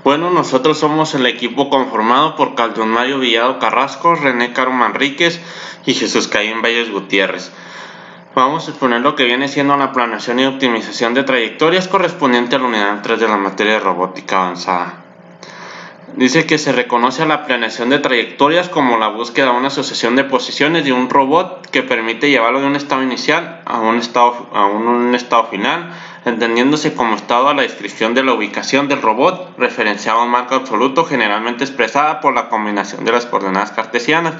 Bueno, nosotros somos el equipo conformado por Calderón Mario Villado Carrasco, René Caro Manríquez y Jesús Caín Valles Gutiérrez. Vamos a exponer lo que viene siendo la planeación y optimización de trayectorias correspondiente a la unidad 3 de la materia de robótica avanzada. Dice que se reconoce a la planeación de trayectorias como la búsqueda de una asociación de posiciones de un robot que permite llevarlo de un estado inicial a un estado final, entendiéndose como estado a la descripción de la ubicación del robot, referenciado a un marco absoluto generalmente expresada por la combinación de las coordenadas cartesianas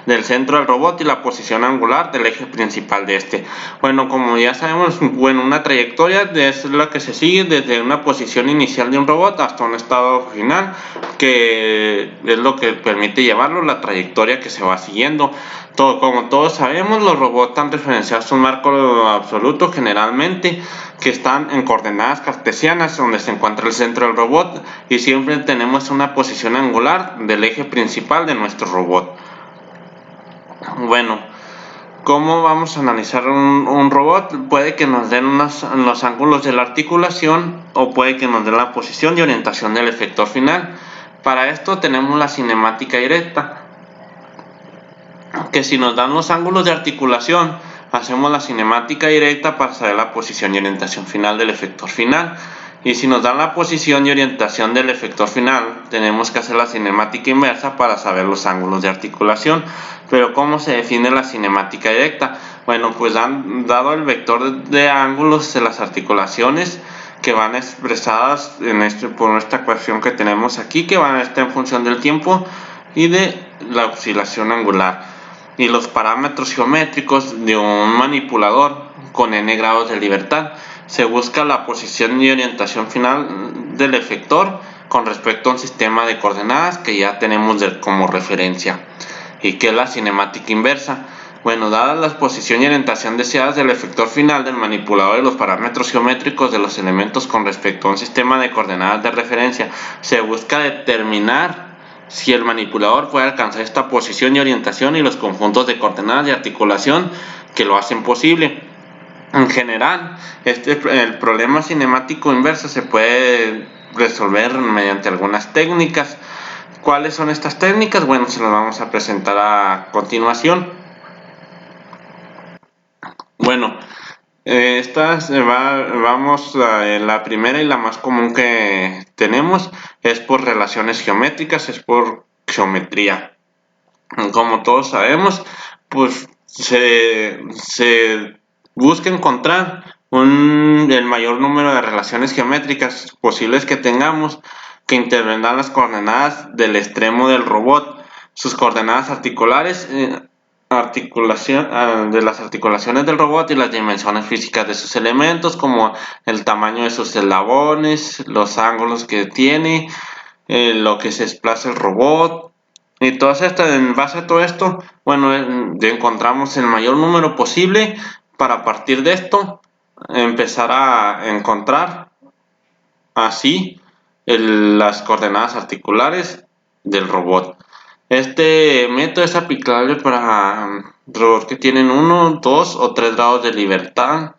del centro del robot y la posición angular del eje principal de este. Bueno, como ya sabemos, una trayectoria es la que se sigue desde una posición inicial de un robot hasta un estado final, que es lo que permite llevarlo, la trayectoria que se va siguiendo. Como todos sabemos, los robots están referenciados a un marco absoluto generalmente, que están en coordenadas cartesianas donde se encuentra el centro del robot, y siempre tenemos una posición angular del eje principal de nuestro robot. Bueno, ¿cómo vamos a analizar un robot? Puede que nos den los ángulos de la articulación o puede que nos den la posición y orientación del efector final. Para esto tenemos la cinemática directa, que si nos dan los ángulos de articulación, hacemos la cinemática directa para saber la posición y orientación final del efector final. Y si nos dan la posición y orientación del efector final, tenemos que hacer la cinemática inversa para saber los ángulos de articulación. Pero ¿cómo se define la cinemática directa? Bueno, pues dado el vector de ángulos de las articulaciones, que van expresadas por esta ecuación que tenemos aquí, que van a estar en función del tiempo y de la oscilación angular, y los parámetros geométricos de un manipulador con n grados de libertad. Se busca la posición y orientación final del efector con respecto a un sistema de coordenadas que ya tenemos como referencia. ¿Y qué es la cinemática inversa? Bueno, dadas la posición y orientación deseadas del efector final del manipulador y los parámetros geométricos de los elementos con respecto a un sistema de coordenadas de referencia, se busca determinar si el manipulador puede alcanzar esta posición y orientación y los conjuntos de coordenadas de articulación que lo hacen posible. En general, el problema cinemático inverso se puede resolver mediante algunas técnicas. ¿Cuáles son estas técnicas? Bueno, se las vamos a presentar a continuación. Bueno, la primera y la más común que tenemos es por relaciones geométricas, es por geometría. Como todos sabemos, pues se busca encontrar el mayor número de relaciones geométricas posibles que tengamos, que intervendrán las coordenadas del extremo del robot, sus coordenadas articulares, de las articulaciones del robot y las dimensiones físicas de sus elementos, como el tamaño de sus eslabones, los ángulos que tiene, lo que se desplaza el robot. Y en base a todo esto, bueno, encontramos el mayor número posible para partir de esto empezar a encontrar así las coordenadas articulares del robot. Este método es aplicable para robots que tienen 1, 2 o 3 grados de libertad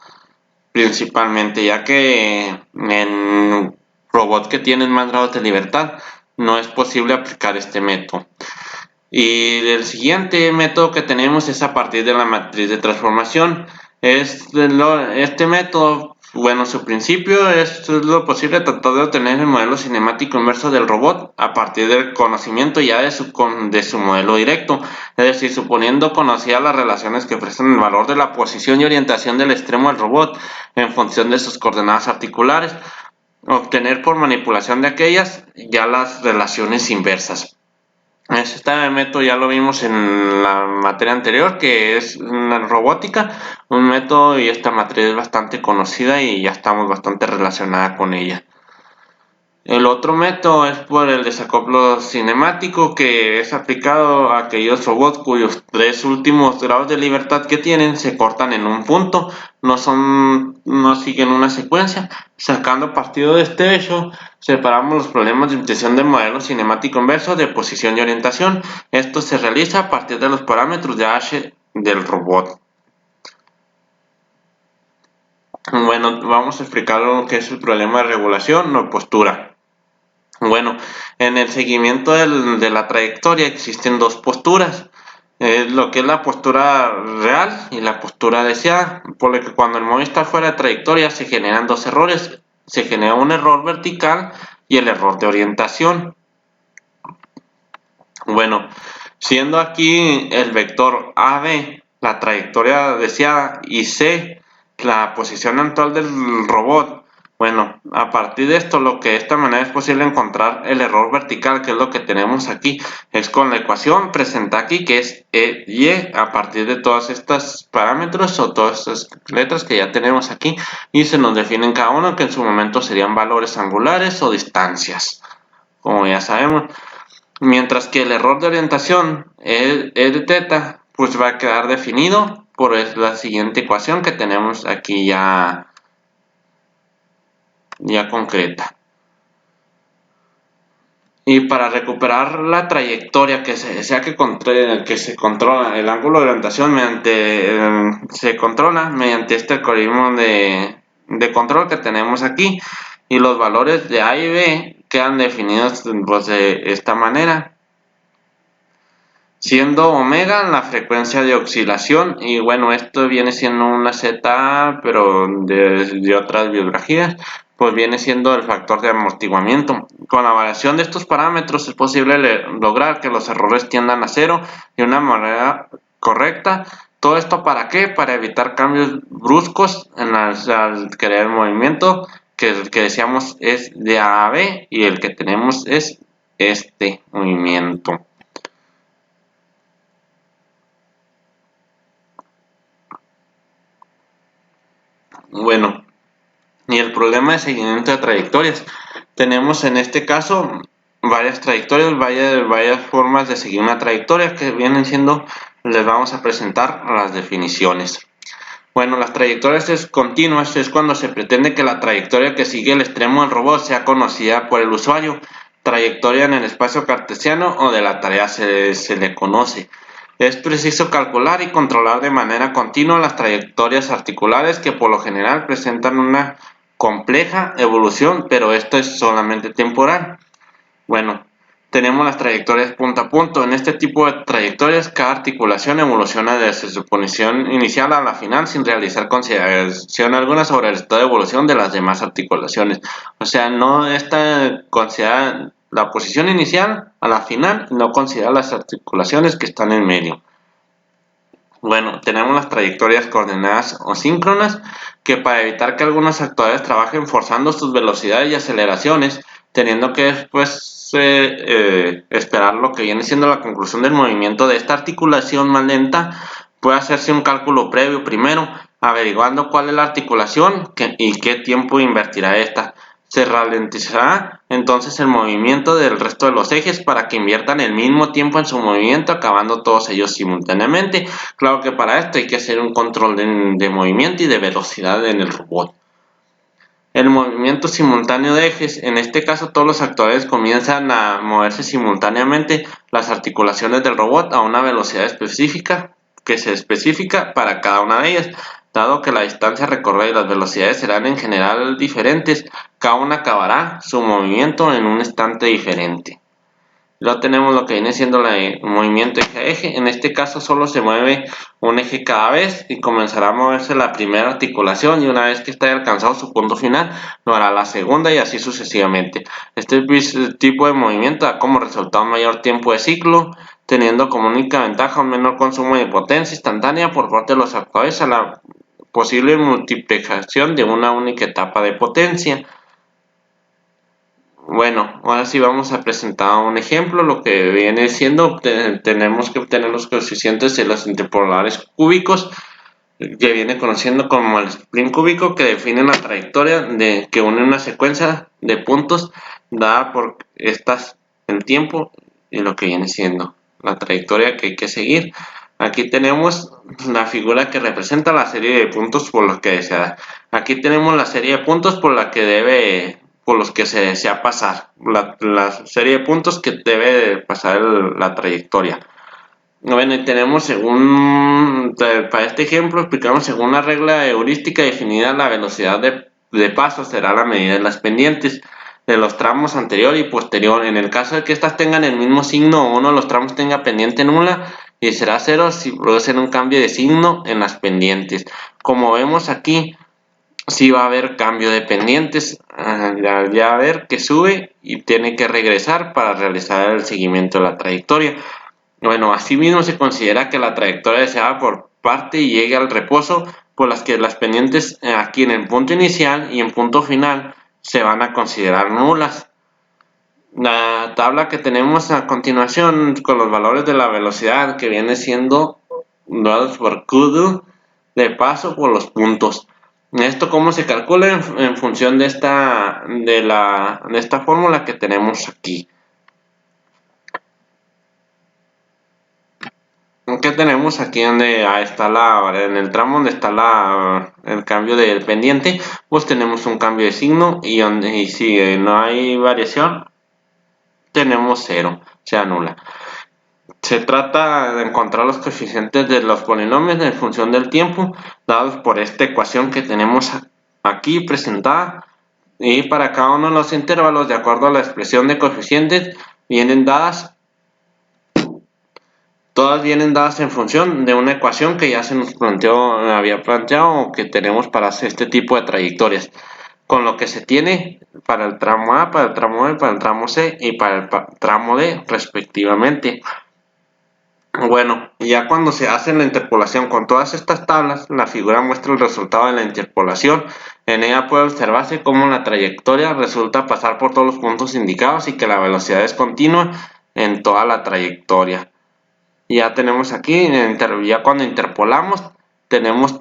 principalmente, ya que en robots que tienen más grados de libertad no es posible aplicar este método. Y el siguiente método que tenemos es a partir de la matriz de transformación. Este método, bueno, su principio es lo posible tratar de obtener el modelo cinemático inverso del robot a partir del conocimiento ya de su modelo directo, es decir, suponiendo conocidas las relaciones que ofrecen el valor de la posición y orientación del extremo del robot en función de sus coordenadas articulares, obtener por manipulación de aquellas ya las relaciones inversas. Este método ya lo vimos en la materia anterior, que es una robótica, un método, y esta materia es bastante conocida y ya estamos bastante relacionada con ella. El otro método es por el desacoplo cinemático, que es aplicado a aquellos robots cuyos 3 últimos grados de libertad que tienen se cortan en un punto, no siguen una secuencia. Sacando partido de este hecho, separamos los problemas de obtención del modelo cinemático inverso de posición y orientación. Esto se realiza a partir de los parámetros de H del robot. Bueno, vamos a explicar lo que es el problema de regulación o postura. Bueno, en el seguimiento de la trayectoria existen dos posturas, lo que es la postura real y la postura deseada, por lo que cuando el móvil está fuera de trayectoria se generan dos errores, se genera un error vertical y el error de orientación. Bueno, siendo aquí el vector AB la trayectoria deseada y C la posición actual del robot, bueno, a partir de esto, lo que de esta manera es posible encontrar el error vertical, que es lo que tenemos aquí, es con la ecuación presentada aquí, que es E y E, a partir de todos estos parámetros o todas estas letras que ya tenemos aquí, y se nos definen cada uno, que en su momento serían valores angulares o distancias, como ya sabemos. Mientras que el error de orientación E de teta, pues va a quedar definido por la siguiente ecuación que tenemos aquí ya concreta. Y para recuperar la trayectoria que se desea que se controla el ángulo de orientación se controla mediante este algoritmo de control que tenemos aquí, y los valores de A y B quedan definidos pues, de esta manera, siendo omega la frecuencia de oscilación, y bueno, esto viene siendo una zeta, pero de otras biografías, pues viene siendo el factor de amortiguamiento. Con la variación de estos parámetros es posible lograr que los errores tiendan a cero de una manera correcta. ¿Todo esto para qué? Para evitar cambios bruscos al crear el movimiento, que el que decíamos es de A a B y el que tenemos es este movimiento. Bueno, y el problema de seguimiento de trayectorias. Tenemos en este caso varias trayectorias, varias formas de seguir una trayectoria que vienen siendo, les vamos a presentar las definiciones. Bueno, las trayectorias continuas es cuando se pretende que la trayectoria que sigue el extremo del robot sea conocida por el usuario. Trayectoria en el espacio cartesiano o de la tarea se le conoce. Es preciso calcular y controlar de manera continua las trayectorias articulares que por lo general presentan una compleja evolución, pero esto es solamente temporal. Bueno, tenemos las trayectorias punto a punto. En este tipo de trayectorias, cada articulación evoluciona desde su posición inicial a la final sin realizar consideración alguna sobre el estado de evolución de las demás articulaciones. O sea, no está considerada la posición inicial a la final, no considera las articulaciones que están en medio. Bueno, tenemos las trayectorias coordenadas o síncronas, que para evitar que algunos actores trabajen forzando sus velocidades y aceleraciones, teniendo que después esperar lo que viene siendo la conclusión del movimiento de esta articulación más lenta, puede hacerse un cálculo previo primero, averiguando cuál es la articulación y qué tiempo invertirá esta. Se ralentizará entonces el movimiento del resto de los ejes para que inviertan el mismo tiempo en su movimiento, acabando todos ellos simultáneamente. Claro que para esto hay que hacer un control de movimiento y de velocidad en el robot. El movimiento simultáneo de ejes, en este caso todos los actores comienzan a moverse simultáneamente las articulaciones del robot a una velocidad específica que se especifica para cada una de ellas. Dado que la distancia recorrida y las velocidades serán en general diferentes, cada una acabará su movimiento en un instante diferente. Luego tenemos lo que viene siendo el movimiento eje a eje. En este caso solo se mueve un eje cada vez y comenzará a moverse la primera articulación, y una vez que esté alcanzado su punto final lo hará la segunda y así sucesivamente. Este tipo de movimiento da como resultado un mayor tiempo de ciclo, teniendo como única ventaja un menor consumo de potencia instantánea por parte de los actores a la posible multiplicación de una única etapa de potencia. Bueno, ahora sí vamos a presentar un ejemplo. Lo que viene siendo, tenemos que obtener los coeficientes de los interpolares cúbicos, que viene conociendo como el spin cúbico, que define la trayectoria que une una secuencia de puntos dada por estas en tiempo y lo que viene siendo la trayectoria que hay que seguir. Aquí tenemos la figura que representa la serie de puntos por los que desea. Aquí tenemos la serie de puntos por los que se desea pasar, la serie de puntos que debe pasar la trayectoria. Bueno, y tenemos para este ejemplo explicamos según una regla heurística definida, la velocidad de paso será la medida de las pendientes. de los tramos anterior y posterior. En el caso de que estas tengan el mismo signo o uno de los tramos tenga pendiente nula, y será 0 si producen un cambio de signo en las pendientes. Como vemos aquí, sí va a haber cambio de pendientes, ya ver que sube y tiene que regresar para realizar el seguimiento de la trayectoria. Bueno, asimismo se considera que la trayectoria deseada por parte y llegue al reposo, por las que las pendientes aquí en el punto inicial y en punto final se van a considerar nulas. La tabla que tenemos a continuación con los valores de la velocidad que viene siendo dados por Kudu de paso por los puntos. Esto cómo se calcula en función de esta fórmula que tenemos aquí. ¿Qué tenemos aquí donde está en el tramo donde está el cambio del pendiente? Pues tenemos un cambio de signo y si no hay variación tenemos 0, se anula. Se trata de encontrar los coeficientes de los polinomios en función del tiempo dados por esta ecuación que tenemos aquí presentada, y para cada uno de los intervalos de acuerdo a la expresión de coeficientes todas vienen dadas en función de una ecuación que ya se nos había planteado o que tenemos para hacer este tipo de trayectorias, con lo que se tiene para el tramo A, para el tramo B, para el tramo C y para el tramo D respectivamente. Bueno, ya cuando se hace la interpolación con todas estas tablas, la figura muestra el resultado de la interpolación. En ella puede observarse cómo la trayectoria resulta pasar por todos los puntos indicados y que la velocidad es continua en toda la trayectoria. Ya tenemos aquí, ya cuando interpolamos, tenemos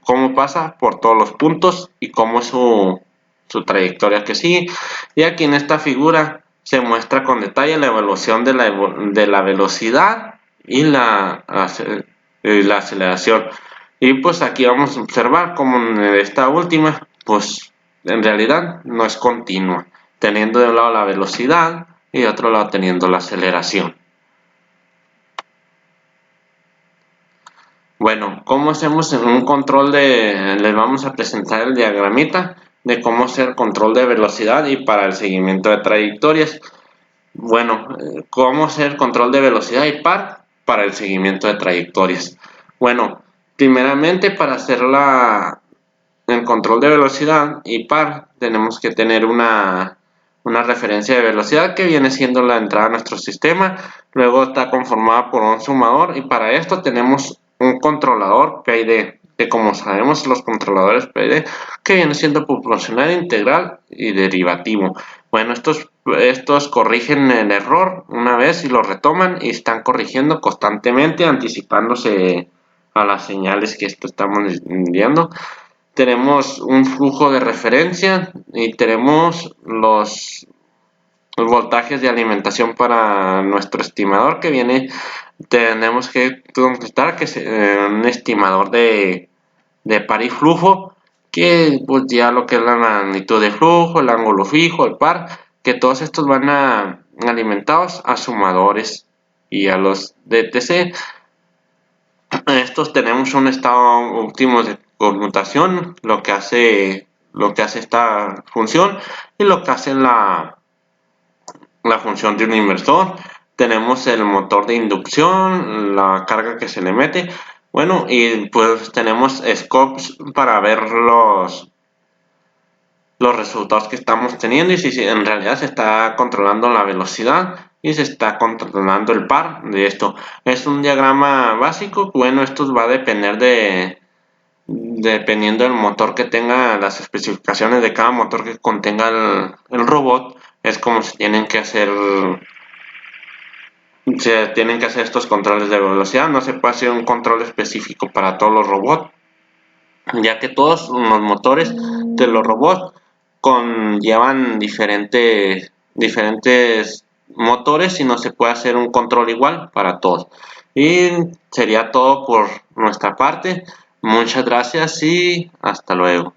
cómo pasa por todos los puntos y cómo es su trayectoria que sigue. Y aquí en esta figura se muestra con detalle la evolución de la velocidad y la aceleración. Y pues aquí vamos a observar como en esta última, pues en realidad no es continua, teniendo de un lado la velocidad y de otro lado teniendo la aceleración. Bueno, ¿cómo hacemos en un control les vamos a presentar el diagramita de cómo hacer control de velocidad y para el seguimiento de trayectorias? Bueno, ¿cómo hacer control de velocidad y par para el seguimiento de trayectorias? Bueno, primeramente para hacer el control de velocidad y par tenemos que tener una referencia de velocidad que viene siendo la entrada a nuestro sistema. Luego está conformada por un sumador y para esto tenemos un controlador PID, que como sabemos los controladores PID que viene siendo proporcional, integral y derivativo. Bueno, estos corrigen el error una vez y lo retoman y están corrigiendo constantemente, anticipándose a las señales que estamos enviando. Tenemos un flujo de referencia y tenemos los voltajes de alimentación para nuestro estimador tenemos que completar que es un estimador de par y flujo, que pues ya lo que es la magnitud de flujo, el ángulo fijo, el par, que todos estos van alimentados a sumadores y a los DTC. Estos tenemos un estado óptimo de conmutación, lo que hace esta función y lo que hace la función de un inversor. Tenemos el motor de inducción, la carga que se le mete. Bueno, y pues tenemos scopes para ver los resultados que estamos teniendo y si en realidad se está controlando la velocidad y se está controlando el par de esto. Es un diagrama básico. Bueno, esto va a depender dependiendo del motor que tenga, las especificaciones de cada motor que contenga el robot, es como se tienen que hacer estos controles de velocidad. No se puede hacer un control específico para todos los robots, ya que todos los motores de los robots llevan diferentes motores y no se puede hacer un control igual para todos. Y sería todo por nuestra parte. Muchas gracias y hasta luego.